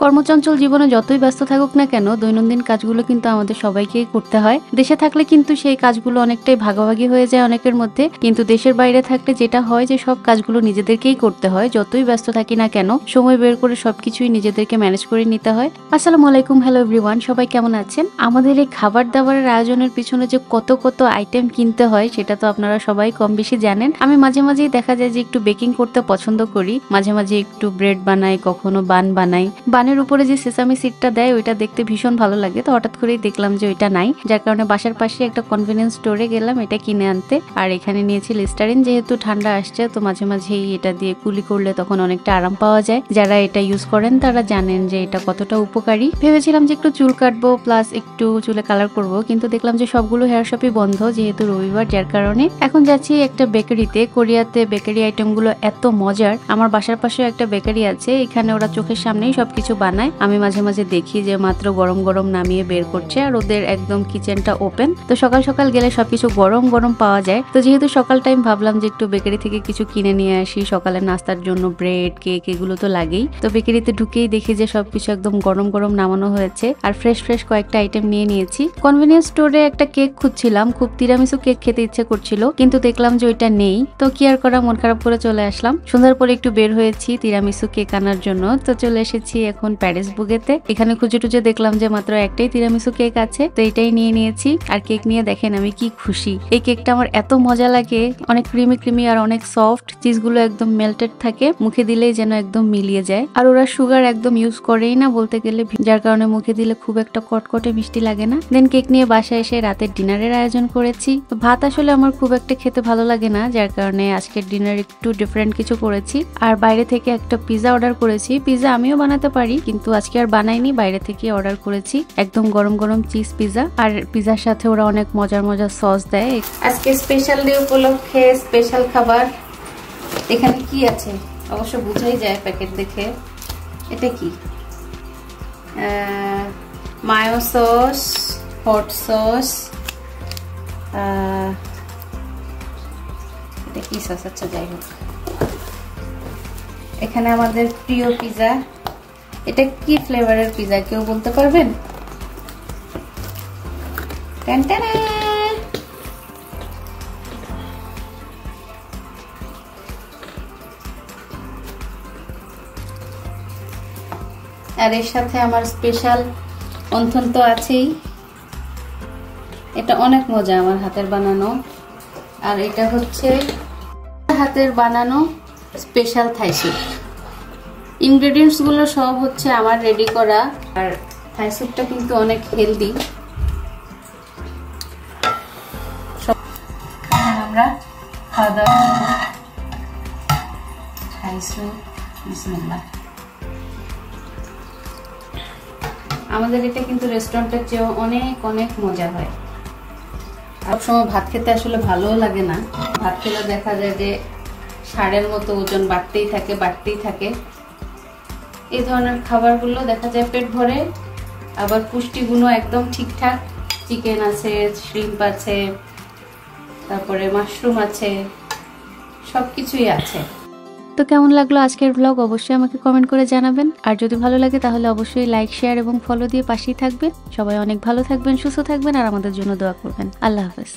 কর্মচঞ্চল জীবনে যতই ব্যস্ত থাকুক না কেন দৈনন্দিন কাজগুলো কিন্তু আমাদের সবাইকেই করতে হয়। দেশে থাকলে কিন্তু সেই কাজগুলো অনেকটাই ভাগাভাগি হয়ে যায় অনেকের মধ্যে, কিন্তু দেশের বাইরে থাকলে যেটা হয় যে সব কাজগুলো নিজেদেরকেই করতে হয়। যতই ব্যস্ত থাকি না কেন সময় বের করে সবকিছুই নিজেদেরকে ম্যানেজ করে নিতে হয়। আসসালামু আলাইকুম, হ্যালো এভরিওয়ান, সবাই কেমন আছেন? আমাদের এই খাবার দাবারের আয়োজনের পিছনে যে কত কত আইটেম কিনতে হয় সেটা তো আপনারা সবাই কম বেশি জানেন। আমি মাঝে মাঝেই দেখা যায় যে একটু বেকিং করতে পছন্দ করি, মাঝে মাঝে একটু ব্রেড বানাই, কখনো বান বানাই। বানের উপরে যে সেসামি সিডটা দেয় ওইটা দেখতে ভীষণ ভালো লাগে, তো হঠাৎ করেই দেখলাম যে ওইটা নাই, যার কারণে বাসার পাশে একটা কনভেনিয়েন্স স্টোরে গেলাম এটা কিনে আনতে। আর এখানে নিয়েছি লিস্টারিন, যেহেতু ঠান্ডা আসছে তো মাঝে মাঝেই এটা দিয়ে কুলি করলে তখন অনেকটা আরাম পাওয়া যায়। যারা এটা ইউজ করেন তারা জানেন যে এটা কতটা উপকারী। ভেবেছিলাম যে একটু চুল কাটবো প্লাস একটু চুলে কালার করব, কিন্তু দেখলাম যে সবগুলো হেয়ার শপই বন্ধ যেহেতু রবিবার, যার কারণে এখন যাচ্ছি একটা বেকারিতে। কোরিয়াতে বেকারি আইটেম গুলো এত মজার। আমার বাসার পাশে একটা বেকারি আছে, এখানে ওরা চোখের সামনেই সবকিছু বানায়। আমি মাঝে মাঝে দেখি যে মাত্র গরম গরম নামিয়ে বের করছে, আর ওদের একদম কিচেনটা ওপেন, তো সকাল সকাল গেলে সবকিছু গরম গরম পাওয়া যায়। তো যেহেতু সকাল টাইম ভাবলাম যে একটু বেকারি থেকে কিছু কিনে নিয়ে আসি, সকালের নাস্তার জন্য ব্রেড কেক এগুলো তো লাগেই। তো বেকারিতে ঢুকেই দেখি যে সবকিছু একদম গরম গরম নামানো হয়েছে, আর ফ্রেশ ফ্রেশ কয়েকটা আইটেম নিয়ে নিয়েছি। কনভেনিয়েন্স স্টোরে একটা কেক খুঁজছিলাম, খুব তিরামিসু কেক খেতে ইচ্ছে করছিল, কিন্তু দেখলাম যে ওইটা নেই। তো কি আর করা, মন খারাপ করে চলে আসলাম। সন্ধ্যার পরে একটু বের হয়েছি তিরামিসু কেক আনার জন্য। তো চলে এসেছি এখন প্যারিস বুগেতে। এখানে খুঁজে টুজে দেখলাম যে মাত্র একটাই তিরামিসু কেক আছে, তো এটাই নিয়ে নিয়েছি। আর কেক নিয়ে দেখেন আমি কি খুশি। এই কেকটা আমার এত মজা লাগে, অনেক ক্রিমি ক্রিমি আর অনেক সফট, চিজগুলো একদম মেল্টেড থাকে, মুখে দিলেই যেন একদম মিলিয়ে যায়। আর ওরা সুগার একদম ইউজ করেই না বলতে গেলে, যার কারণে মুখে দিলে খুব একটা কটকটে মিষ্টি লাগে না। দেন কেক নিয়ে বাসায় এসে রাতের ডিনারের আয়োজন করেছি। ভাত আসলে আমার খুব একটা খেতে ভালো লাগে না, যার কারণে আজকের ডিনার একটু ডিফারেন্ট কিছু করেছি। আর বাইরে থেকে একটা পিজা অর্ডার করেছি। পিজা আমিও বানাতে পারি, কিন্তু আজকে আর বানাইনি, বাইরে থেকে অর্ডার করেছি। একদম গরম গরম চিজ পিজা, আর পিজার সাথে ওরা অনেক মজার মজার সস দেয়। আজকে স্পেশাল ডে উপলক্ষে স্পেশাল খাবার। এখানে কি আছে অবশ্য বুঝাই যায় প্যাকেট দেখে। এটা কি? মায়ো সস, হট সস, এটা কি সস? আচ্ছা যাই হোক, এখানে আমাদের প্রিয় পিজা। এটা কি ফ্লেভারের পিজা কেউ বলতে পারবেন? আর এর সাথে আমার স্পেশাল অন্থন তো আছেই। এটা অনেক মজা, আমার হাতের বানানো। আর এটা হচ্ছে হাতের বানানো স্পেশাল থাই স্যুপ। ইনগ্রেডিয়েন্টস গুলো সব হচ্ছে আমার রেডি করা। আর থাই স্যুপটা কিন্তু অনেক হেলদি। আমরা খাওয়া দাওয়া করব। থাই স্যুপ, বিসমিল্লাহ। আমাদের এটা কিন্তু রেস্টুরেন্টের চেয়েও অনেক অনেক মজা হয়। সব সময় ভাত খেতে আসলে ভালোও লাগে না। ভাত খেলে দেখা যায় যে ষাঁড়ের মতো ওজন বাড়তেই থাকে বাড়তেই থাকে। এই ধরনের খাবারগুলো দেখা যায় পেট ভরে, আবার পুষ্টিগুণও একদম ঠিকঠাক। চিকেন আছে, শ্রিম্প আছে, তারপরে মাশরুম আছে, সবকিছুই আছে। তো কেমন লাগলো আজকের ব্লগ অবশ্যই আমাকে কমেন্ট করে জানাবেন। আর যদি ভালো লাগে তাহলে অবশ্যই লাইক, শেয়ার এবং ফলো দিয়ে পাশেই থাকবেন। সবাই অনেক ভালো থাকবেন, সুস্থ থাকবেন, আর আমাদের জন্য দোয়া করবেন। আল্লাহ হাফেজ।